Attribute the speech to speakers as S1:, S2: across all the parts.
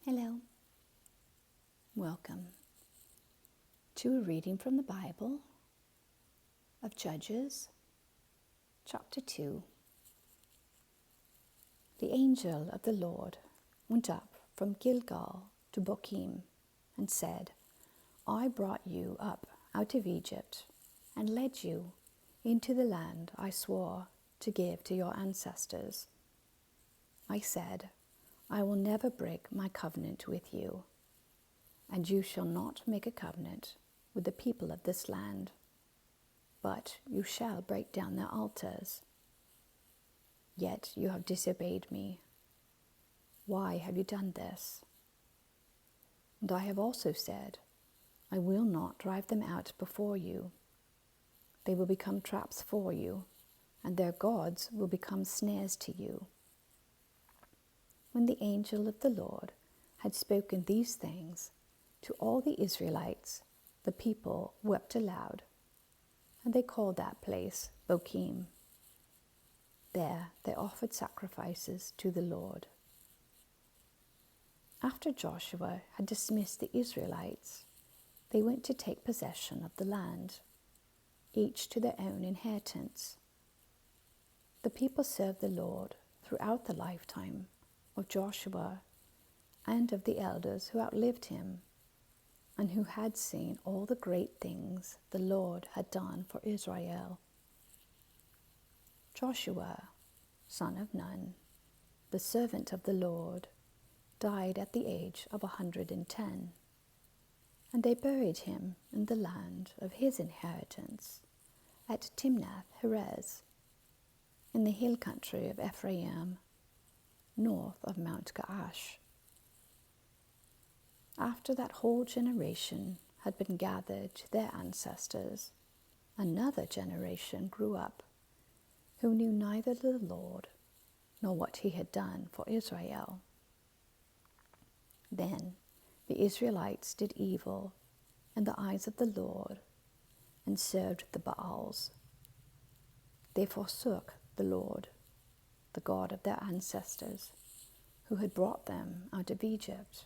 S1: Hello. Welcome to a reading from the Bible of Judges, chapter 2. The angel of the Lord went up from Gilgal to Bochim and said, I brought you up out of Egypt and led you into the land I swore to give to your ancestors. I said, I will never break my covenant with you, and you shall not make a covenant with the people of this land, but you shall break down their altars. Yet you have disobeyed me. Why have you done this? And I have also said, I will not drive them out before you. They will become traps for you, and their gods will become snares to you. When the angel of the Lord had spoken these things to all the Israelites, the people wept aloud, and they called that place Bochim. There they offered sacrifices to the Lord. After Joshua had dismissed the Israelites, they went to take possession of the land, each to their own inheritance. The people served the Lord throughout the lifetime of Joshua and of the elders who outlived him and who had seen all the great things the Lord had done for Israel. Joshua, son of Nun, the servant of the Lord, died at the age of 110, and they buried him in the land of his inheritance at Timnath-Heres, in the hill country of Ephraim, north of Mount Gaash. After that whole generation had been gathered to their ancestors, another generation grew up, who knew neither the Lord nor what he had done for Israel. Then the Israelites did evil in the eyes of the Lord and served the Baals. They forsook the Lord, the God of their ancestors, who had brought them out of Egypt.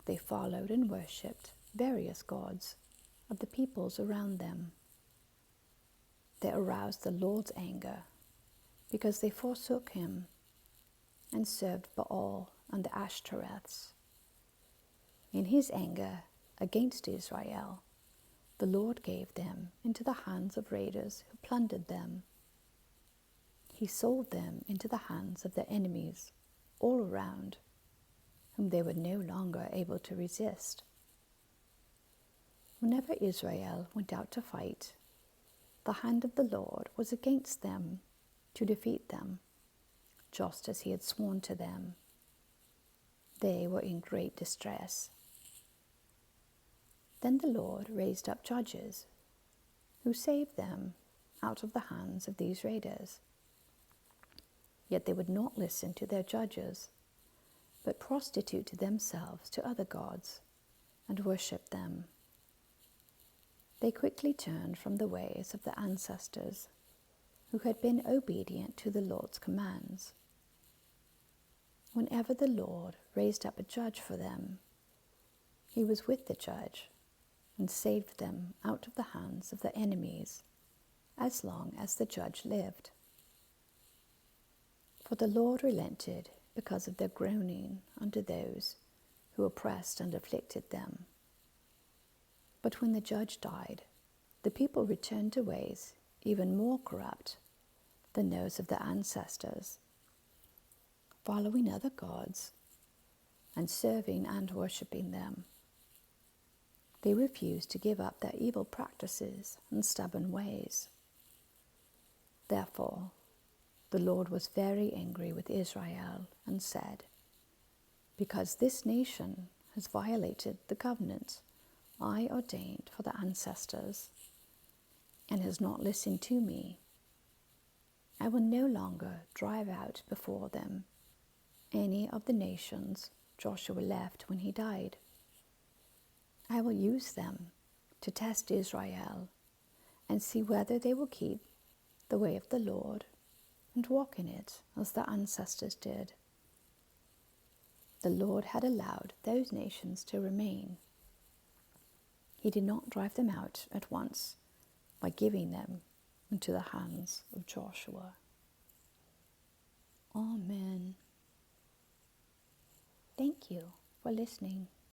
S1: They followed and worshipped various gods of the peoples around them. They aroused the Lord's anger because they forsook him and served Baal and the Ashtoreths. In his anger against Israel, the Lord gave them into the hands of raiders who plundered them. He sold them into the hands of their enemies all around, whom they were no longer able to resist. Whenever Israel went out to fight, the hand of the Lord was against them to defeat them, just as he had sworn to them. They were in great distress. Then the Lord raised up judges, who saved them out of the hands of these raiders. Yet they would not listen to their judges, but prostituted themselves to other gods and worshipped them. They quickly turned from the ways of their ancestors, who had been obedient to the Lord's commands. Whenever the Lord raised up a judge for them, he was with the judge and saved them out of the hands of their enemies, as long as the judge lived. For the Lord relented because of their groaning under those who oppressed and afflicted them. But when the judge died, the people returned to ways even more corrupt than those of their ancestors, following other gods and serving and worshipping them. They refused to give up their evil practices and stubborn ways. Therefore, the Lord was very angry with Israel and said, because this nation has violated the covenant I ordained for the ancestors and has not listened to me, I will no longer drive out before them any of the nations Joshua left when he died. I will use them to test Israel and see whether they will keep the way of the Lord and walk in it as their ancestors did. the Lord had allowed those nations to remain. He did not drive them out at once by giving them into the hands of Joshua. Amen. Thank you for listening.